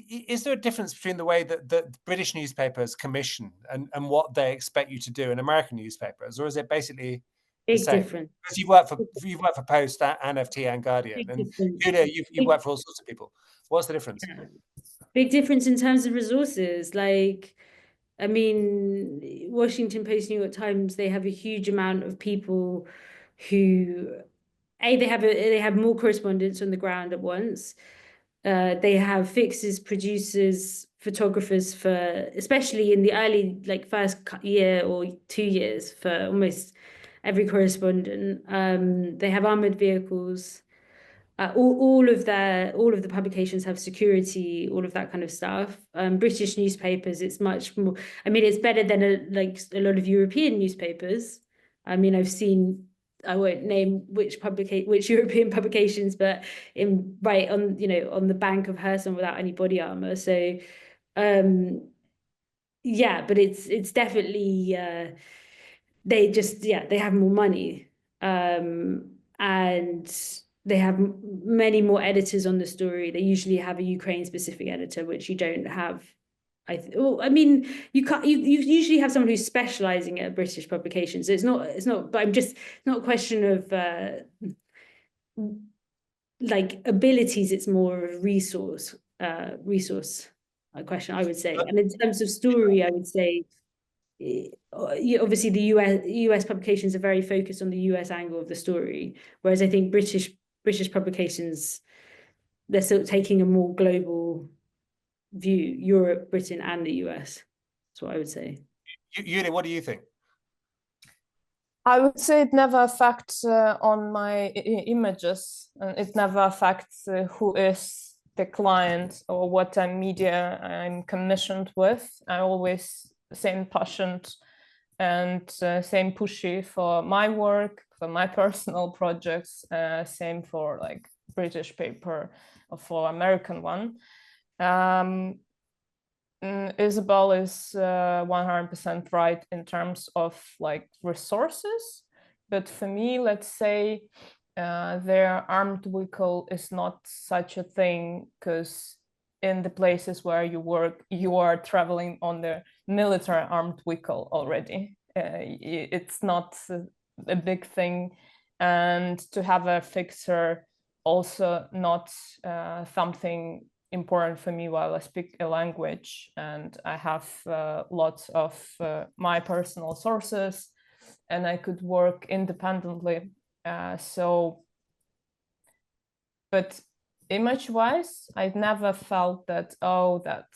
Is there a difference between the way that the British newspapers commission and what they expect you to do in American newspapers, or is it basically the Big same? difference. Because you've worked for Post and FT and Guardian, Big and difference. Julia, you've Big, worked for all sorts of people. What's the difference? yeah. Big difference in terms of resources. Like, I mean, Washington Post, New York Times, they have a huge amount of people who, they have more correspondents on the ground at once. They have fixers, producers, photographers for, especially in the early, like first year or 2 years for almost every correspondent. They have armored vehicles. All of the publications have security, all of that kind of stuff. British newspapers, it's much more. I mean, it's better than a lot of European newspapers. I mean, I've seen. I won't name which European publications, but right on on the bank of Herson without any body armor. So, yeah, but it's definitely they have more money, and they have many more editors on the story. They usually have a Ukraine specific editor, which you don't have. I mean, you can't. You usually have someone who's specializing at British publications. So it's not. But I'm just not a question of like abilities. It's more of a resource question, I would say. And in terms of story, I would say obviously the US publications are very focused on the US angle of the story, whereas I think British publications, they're still taking a more global view, Europe, Britain, and the US. That's what I would say. Yuri, what do you think? I would say it never affects on my images, and it never affects who is the client or what media I'm commissioned with. I always same passionate and same pushy for my work, for my personal projects, same for like British paper or for American one. Isobel is 100% right in terms of like resources, but for me, let's say their armed vehicle is not such a thing, because in the places where you work, you are traveling on the military armed vehicle already. It's not a big thing, and to have a fixer also not something important for me while I speak a language, and I have lots of my personal sources, and I could work independently. But image-wise, I've never felt that, that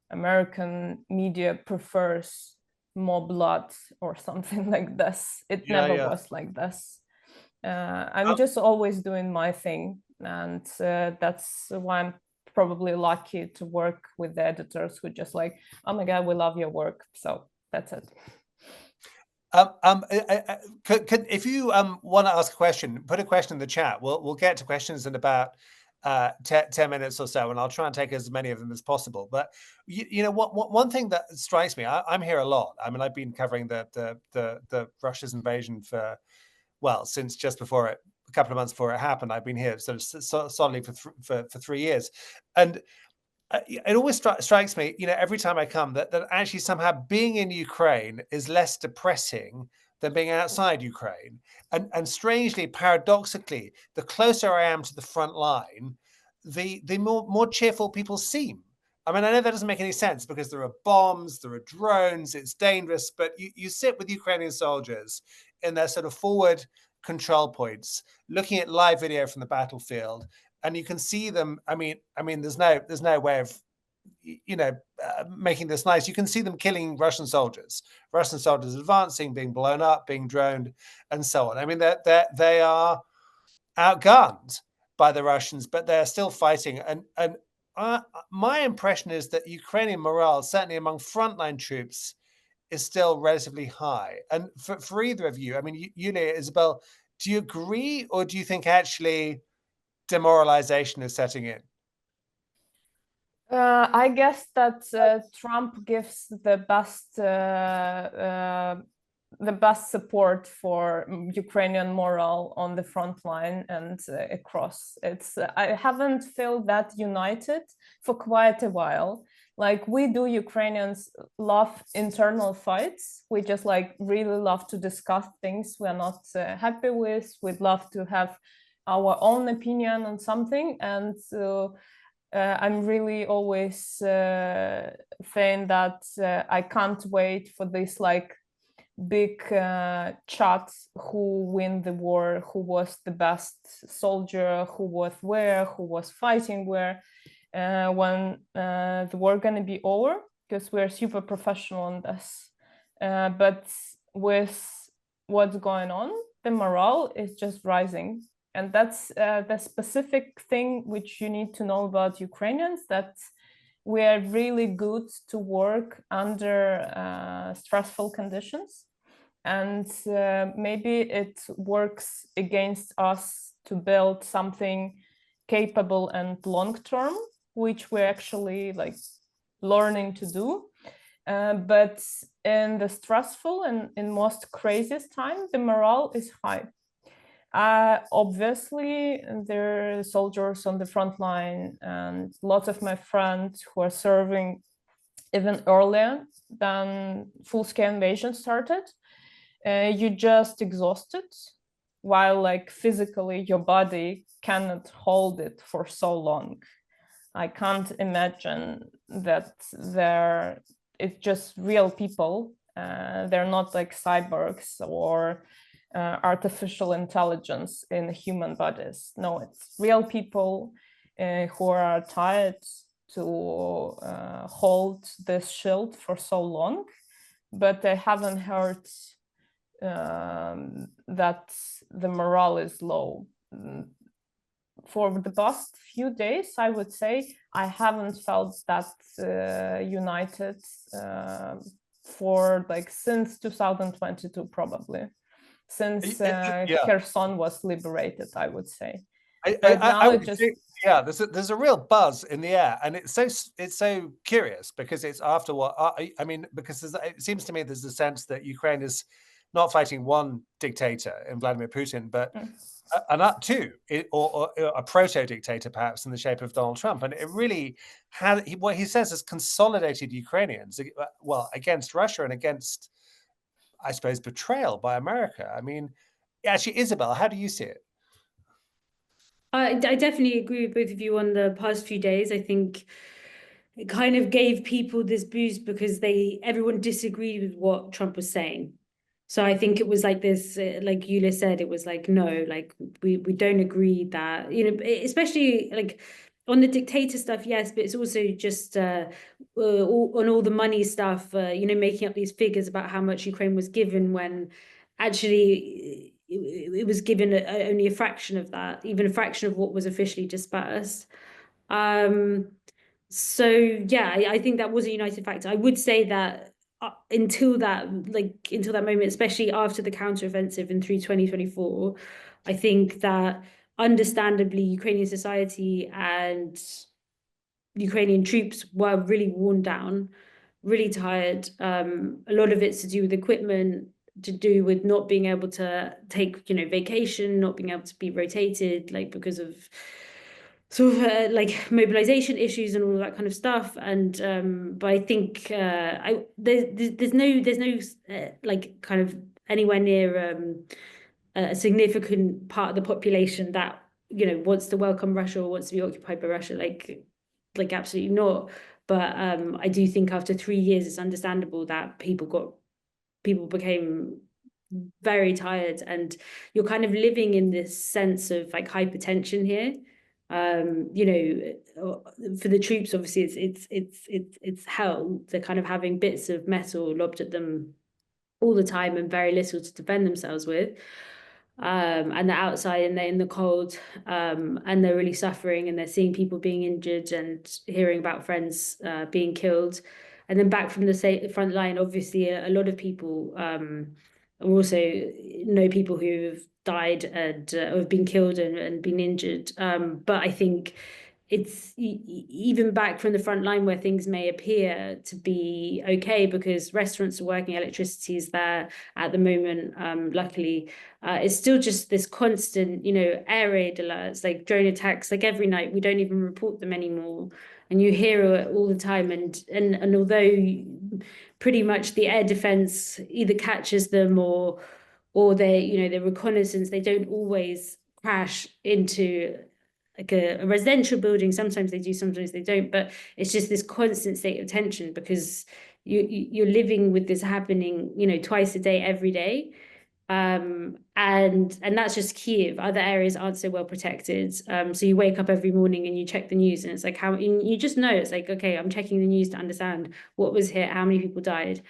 American media prefers more blood or something like this. It never was like this. I'm just always doing my thing, and that's why I'm probably lucky to work with the editors who just like, oh my God, we love your work. So that's it. If you want to ask a question, put a question in the chat. We'll get to questions in about 10 minutes or so, and I'll try and take as many of them as possible. But you know, one thing that strikes me, I'm here a lot. I mean, I've been covering the Russia's invasion for, well, since just before it, a couple of months before it happened. I've been here sort of solidly for 3 years, and it always strikes me, you know, every time I come, that actually somehow being in Ukraine is less depressing than being outside Ukraine. And strangely, paradoxically, the closer I am to the front line, the more cheerful people seem. I mean, I know that doesn't make any sense because there are bombs, there are drones, it's dangerous, but you sit with Ukrainian soldiers in their sort of forward control points, looking at live video from the battlefield, and you can see them. I mean, there's no way of, you know, making this nice. You can see them killing Russian soldiers advancing, being blown up, being droned, and so on. I mean, they are outgunned by the Russians, but they're still fighting. And my impression is that Ukrainian morale, certainly among frontline troops, is still relatively high. And for either of you, I mean, Yulia, Isobel, do you agree, or do you think actually demoralization is setting in? I guess that Trump gives the best the best support for Ukrainian morale on the front line and across. I haven't felt that united for quite a while. Like, we do, Ukrainians love internal fights. We just like really love to discuss things we're not happy with. We'd love to have our own opinion on something. And I'm really always saying that I can't wait for this like big chat, who win the war, who was the best soldier, who was where, who was fighting where, when the war gonna be over, because we're super professional on this. But with what's going on, the morale is just rising. And that's the specific thing which you need to know about Ukrainians, that we are really good to work under stressful conditions. And maybe it works against us to build something capable and long-term, which we're actually like learning to do. But in the stressful and in most craziest time, the morale is high. Obviously, there are soldiers on the front line, and lots of my friends who are serving even earlier than full-scale invasion started. You're just exhausted, while like physically your body cannot hold it for so long. I can't imagine that it's just real people. They're not like cyborgs or artificial intelligence in human bodies. No, it's real people who are tired to hold this shield for so long, but I haven't heard that the morale is low. For the past few days, I would say I haven't felt that united for like since 2022, probably. Since Kherson was liberated, I would say. There's a real buzz in the air, and it's so curious, because it's after what I mean, because it seems to me there's a sense that Ukraine is not fighting one dictator in Vladimir Putin, but two, or a proto-dictator perhaps in the shape of Donald Trump. And it really had, what he says is consolidated Ukrainians, well, against Russia and against, I suppose, betrayal by America. I mean, actually, Isobel, how do you see it? I definitely agree with both of you on the past few days. I think it kind of gave people this boost because everyone disagreed with what Trump was saying. So I think it was like this, like Yulia said, it was like, no, like we don't agree that, you know, especially like on the dictator stuff, yes, but it's also just on all the money stuff, you know, making up these figures about how much Ukraine was given, when actually it was given only a fraction of that, even a fraction of what was officially dispersed. So yeah, I think that was a united factor. I would say that until that moment, especially after the counteroffensive and through 2024, I think that understandably Ukrainian society and Ukrainian troops were really worn down, really tired. A lot of it's to do with equipment, to do with not being able to take, you know, vacation, not being able to be rotated, like because of sort of like mobilization issues and all that kind of stuff. And but I think there's no like kind of anywhere near a significant part of the population that, you know, wants to welcome Russia or wants to be occupied by Russia. Like absolutely not. But I do think after 3 years, it's understandable that people became very tired, and you're kind of living in this sense of like hypertension here. You know, for the troops, obviously it's hell. They're kind of having bits of metal lobbed at them all the time and very little to defend themselves with. And they're outside and they're in the cold, and they're really suffering, and they're seeing people being injured and hearing about friends being killed. And then back from the front line, obviously a lot of people also know people who've died and have been killed and been injured. But I think it's even back from the front line where things may appear to be okay because restaurants are working, electricity is there at the moment, luckily. It's still just this constant, air raid alerts, like drone attacks, like every night. We don't even report them anymore. And you hear it all the time. And although pretty much the air defense either catches them or they, their reconnaissance, they don't always crash into like a residential building. Sometimes they do, sometimes they don't, but it's just this constant state of tension because you're living with this happening, twice a day, every day. And that's just Kyiv. Other areas aren't so well protected. So you wake up every morning and you check the news, and it's like you just know, it's like, okay, I'm checking the news to understand what was hit, how many people died,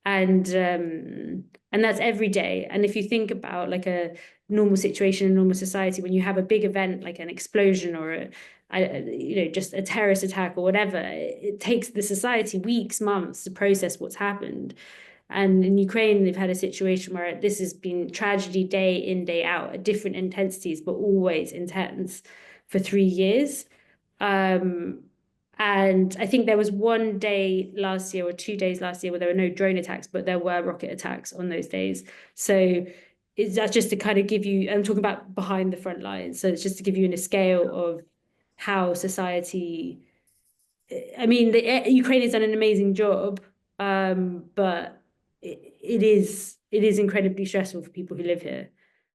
and that's every day. And if you think about like a normal situation in normal society, when you have a big event like an explosion or just a terrorist attack or whatever, it takes the society weeks, months to process what's happened. And in Ukraine, they've had a situation where this has been tragedy day in, day out at different intensities, but always intense for 3 years. And I think there was one day last year or 2 days last year where there were no drone attacks, but there were rocket attacks on those days. So that's just to kind of give you, I'm talking about behind the front lines. So it's just to give you a scale of how society, I mean, Ukraine has done an amazing job, but it is incredibly stressful for people who live here.